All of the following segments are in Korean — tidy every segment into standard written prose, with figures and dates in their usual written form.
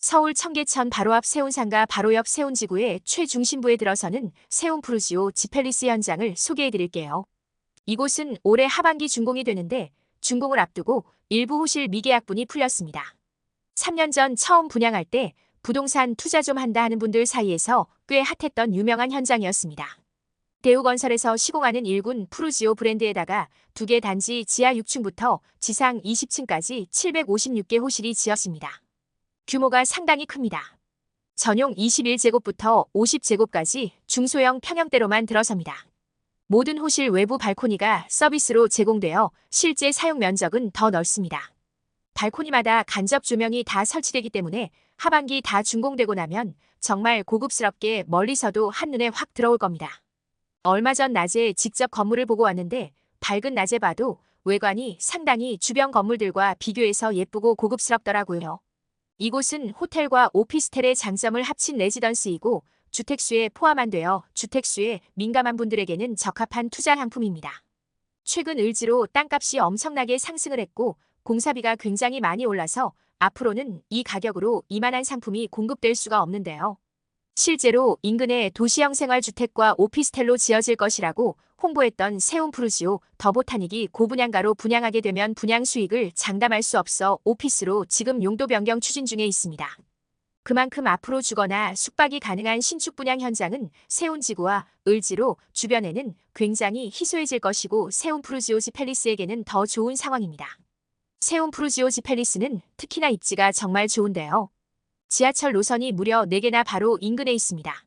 서울 청계천 바로 앞 세운상가 바로 옆 세운지구의 최중심부에 들어서는 세운푸르지오 지펠리스 현장을 소개해드릴게요. 이곳은 올해 하반기 준공이 되는데 준공을 앞두고 일부 호실 미계약분이 풀렸습니다. 3년 전 처음 분양할 때 부동산 투자 좀 한다 하는 분들 사이에서 꽤 핫했던 유명한 현장이었습니다. 대우건설에서 시공하는 1군 푸르지오 브랜드에다가 2개 단지 지하 6층부터 지상 20층까지 756개 호실이 지었습니다. 규모가 상당히 큽니다. 전용 21제곱부터 50제곱까지 중소형 평형대로만 들어섭니다. 모든 호실 외부 발코니가 서비스로 제공되어 실제 사용 면적은 더 넓습니다. 발코니마다 간접 조명이 다 설치되기 때문에 하반기 다 준공되고 나면 정말 고급스럽게 멀리서도 한눈에 확 들어올 겁니다. 얼마 전 낮에 직접 건물을 보고 왔는데 밝은 낮에 봐도 외관이 상당히 주변 건물들과 비교해서 예쁘고 고급스럽더라고요. 이곳은 호텔과 오피스텔의 장점을 합친 레지던스이고 주택수에 포함 안 되어 주택수에 민감한 분들에게는 적합한 투자 상품입니다. 최근 을지로 땅값이 엄청나게 상승을 했고 공사비가 굉장히 많이 올라서 앞으로는 이 가격으로 이만한 상품이 공급될 수가 없는데요. 실제로 인근에 도시형 생활주택과 오피스텔로 지어질 것이라고 홍보했던 세운푸르지오 더보타닉이 고분양가로 분양하게 되면 분양 수익을 장담할 수 없어 오피스로 지금 용도 변경 추진 중에 있습니다. 그만큼 앞으로 주거나 숙박이 가능한 신축 분양 현장은 세운지구와 을지로 주변에는 굉장히 희소해질 것이고 세운푸르지오지 팰리스에게는 더 좋은 상황입니다. 세운푸르지오지 팰리스는 특히나 입지가 정말 좋은데요. 지하철 노선이 무려 4개나 바로 인근에 있습니다.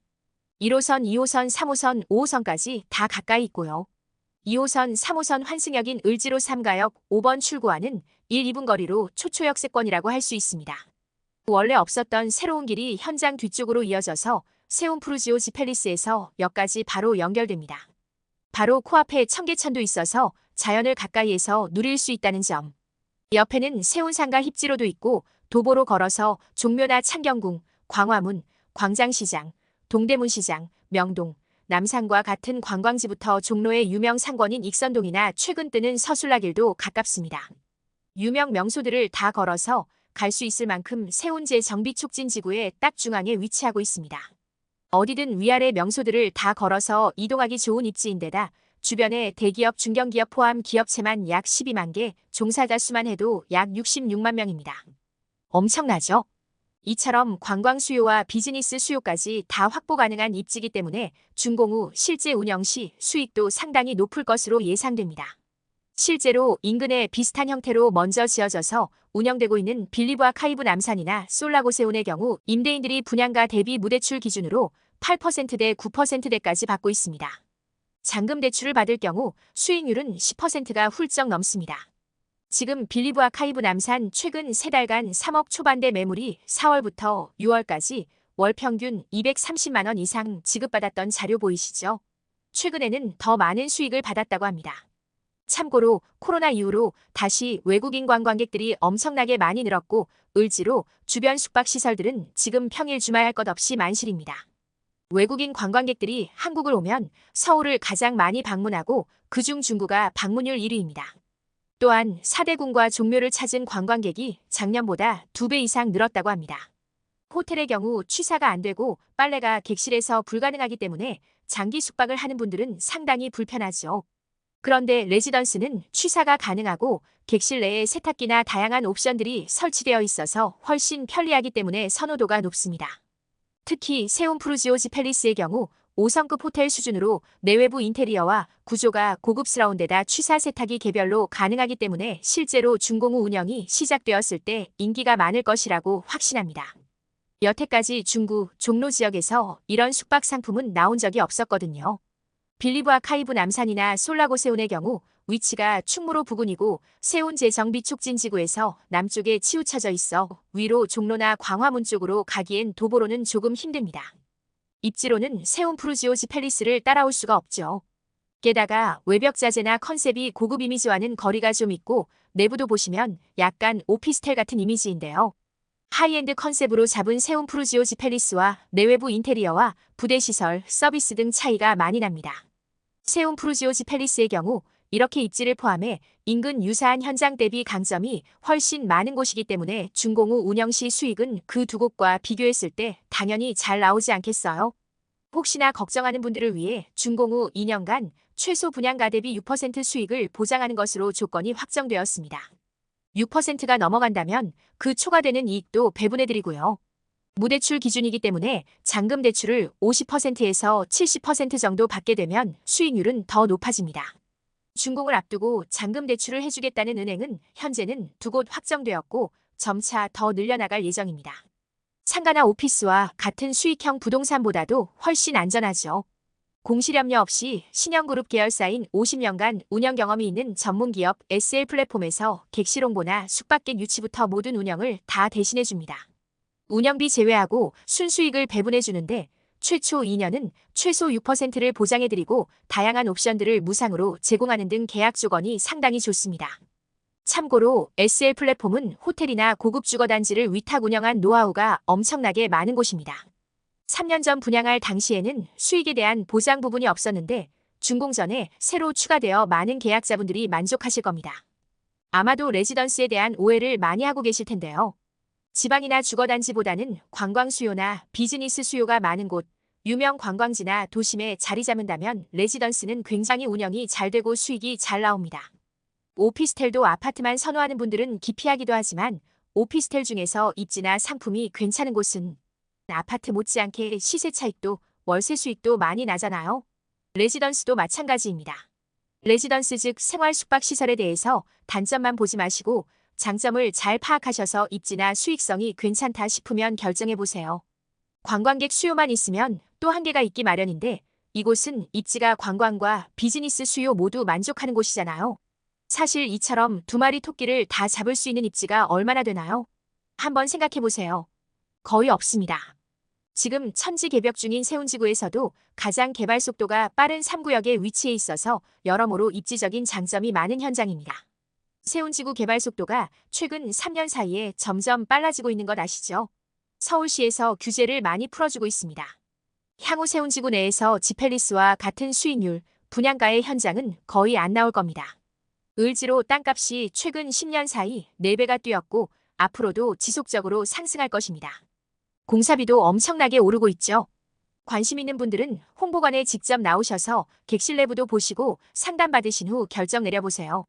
1호선, 2호선, 3호선, 5호선까지 다 가까이 있고요. 2호선, 3호선 환승역인 을지로 3가역 5번 출구와는 1, 2분 거리로 초초역세권이라고 할 수 있습니다. 원래 없었던 새로운 길이 현장 뒤쪽으로 이어져서 세운푸르지오 지팰리스에서 역까지 바로 연결됩니다. 바로 코앞에 청계천도 있어서 자연을 가까이에서 누릴 수 있다는 점. 옆에는 세운상가 힙지로도 있고 도보로 걸어서 종묘나 창경궁, 광화문, 광장시장, 동대문시장, 명동, 남산과 같은 관광지부터 종로의 유명 상권인 익선동이나 최근 뜨는 서술라길도 가깝습니다. 유명 명소들을 다 걸어서 갈 수 있을 만큼 세운제 정비촉진지구의 딱 중앙에 위치하고 있습니다. 어디든 위아래 명소들을 다 걸어서 이동하기 좋은 입지인데다 주변에 대기업, 중견기업 포함 기업체만 약 12만 개, 종사자 수만 해도 약 66만 명입니다. 엄청나죠? 이처럼 관광 수요와 비즈니스 수요까지 다 확보 가능한 입지이기 때문에 준공 후 실제 운영 시 수익도 상당히 높을 것으로 예상됩니다. 실제로 인근에 비슷한 형태로 먼저 지어져서 운영되고 있는 빌리브 아카이브 남산이나 솔라고세온의 경우 임대인들이 분양가 대비 무대출 기준으로 8%대 9%대까지 받고 있습니다. 잔금 대출을 받을 경우 수익률은 10%가 훌쩍 넘습니다. 지금 빌리브 아카이브 남산 최근 3달간 3억 초반대 매물이 4월부터 6월까지 월 평균 230만 원 이상 지급받았던 자료 보이시죠? 최근에는 더 많은 수익을 받았다고 합니다. 참고로 코로나 이후로 다시 외국인 관광객들이 엄청나게 많이 늘었고 을지로 주변 숙박시설들은 지금 평일 주말 할 것 없이 만실입니다. 외국인 관광객들이 한국을 오면 서울을 가장 많이 방문하고 그중 중구가 방문율 1위입니다. 또한 사대궁과 종묘를 찾은 관광객이 작년보다 2배 이상 늘었다고 합니다. 호텔의 경우 취사가 안 되고 빨래가 객실에서 불가능하기 때문에 장기 숙박을 하는 분들은 상당히 불편하죠. 그런데 레지던스는 취사가 가능하고 객실 내에 세탁기나 다양한 옵션들이 설치되어 있어서 훨씬 편리하기 때문에 선호도가 높습니다. 특히 세운푸르지오 지팰리스의 경우 5성급 호텔 수준으로 내외부 인테리어와 구조가 고급스러운 데다 취사 세탁이 개별로 가능하기 때문에 실제로 준공 후 운영이 시작되었을 때 인기가 많을 것이라고 확신합니다. 여태까지 중구, 종로 지역에서 이런 숙박 상품은 나온 적이 없었거든요. 빌리브 아카이브 남산이나 솔라고세온의 경우 위치가 충무로 부근이고 세운제 정비촉진지구에서 남쪽에 치우쳐져 있어 위로 종로나 광화문 쪽으로 가기엔 도보로는 조금 힘듭니다. 입지로는 세운푸르지오 지팰리스를 따라올 수가 없죠. 게다가 외벽 자재나 컨셉이 고급 이미지와는 거리가 좀 있고 내부도 보시면 약간 오피스텔 같은 이미지인데요. 하이엔드 컨셉으로 잡은 세운푸르지오 지팰리스와 내외부 인테리어와 부대시설, 서비스 등 차이가 많이 납니다. 세운푸르지오 지팰리스의 경우 이렇게 입지를 포함해 인근 유사한 현장 대비 강점이 훨씬 많은 곳이기 때문에 준공 후 운영 시 수익은 그 두 곳과 비교했을 때 당연히 잘 나오지 않겠어요? 혹시나 걱정하는 분들을 위해 준공 후 2년간 최소 분양가 대비 6% 수익을 보장하는 것으로 조건이 확정되었습니다. 6%가 넘어간다면 그 초과되는 이익도 배분해드리고요. 무대출 기준이기 때문에 잔금 대출을 50%에서 70% 정도 받게 되면 수익률은 더 높아집니다. 준공을 앞두고 잔금 대출을 해주겠다는 은행은 현재는 두 곳 확정되었고 점차 더 늘려나갈 예정입니다. 상가나 오피스와 같은 수익형 부동산보다도 훨씬 안전하죠. 공실염려 없이 신영그룹 계열사인 50년간 운영 경험이 있는 전문기업 SL 플랫폼에서 객실 홍보나 숙박객 유치부터 모든 운영을 다 대신해줍니다. 운영비 제외하고 순수익을 배분해주는데 최초 2년은 최소 6%를 보장해드리고 다양한 옵션들을 무상으로 제공하는 등 계약 조건이 상당히 좋습니다. 참고로 SL 플랫폼은 호텔이나 고급 주거단지를 위탁 운영한 노하우가 엄청나게 많은 곳입니다. 3년 전 분양할 당시에는 수익에 대한 보장 부분이 없었는데 준공 전에 새로 추가되어 많은 계약자분들이 만족하실 겁니다. 아마도 레지던스에 대한 오해를 많이 하고 계실 텐데요. 지방이나 주거단지보다는 관광 수요나 비즈니스 수요가 많은 곳, 유명 관광지나 도심에 자리 잡는다면 레지던스는 굉장히 운영이 잘 되고 수익이 잘 나옵니다. 오피스텔도 아파트만 선호하는 분들은 기피하기도 하지만 오피스텔 중에서 입지나 상품이 괜찮은 곳은 아파트 못지않게 시세 차익도 월세 수익도 많이 나잖아요. 레지던스도 마찬가지입니다. 레지던스 즉 생활 숙박 시설에 대해서 단점만 보지 마시고 장점을 잘 파악하셔서 입지나 수익성이 괜찮다 싶으면 결정해보세요. 관광객 수요만 있으면 또 한계가 있기 마련인데 이곳은 입지가 관광과 비즈니스 수요 모두 만족하는 곳이잖아요. 사실 이처럼 두 마리 토끼를 다 잡을 수 있는 입지가 얼마나 되나요? 한번 생각해보세요. 거의 없습니다. 지금 천지 개벽 중인 세운지구에서도 가장 개발 속도가 빠른 3구역에 위치해 있어서 여러모로 입지적인 장점이 많은 현장입니다. 세운지구 개발 속도가 최근 3년 사이에 점점 빨라지고 있는 것 아시죠? 서울시에서 규제를 많이 풀어주고 있습니다. 향후 세운지구 내에서 지펠리스와 같은 수익률, 분양가의 현장은 거의 안 나올 겁니다. 을지로 땅값이 최근 10년 사이 4배가 뛰었고 앞으로도 지속적으로 상승할 것입니다. 공사비도 엄청나게 오르고 있죠. 관심 있는 분들은 홍보관에 직접 나오셔서 객실 내부도 보시고 상담받으신 후 결정 내려보세요.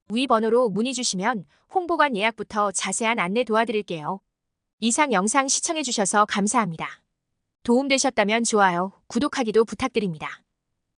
위 번호로 문의 주시면 홍보관 예약부터 자세한 안내 도와드릴게요. 이상 영상 시청해주셔서 감사합니다. 도움되셨다면 좋아요, 구독하기도 부탁드립니다.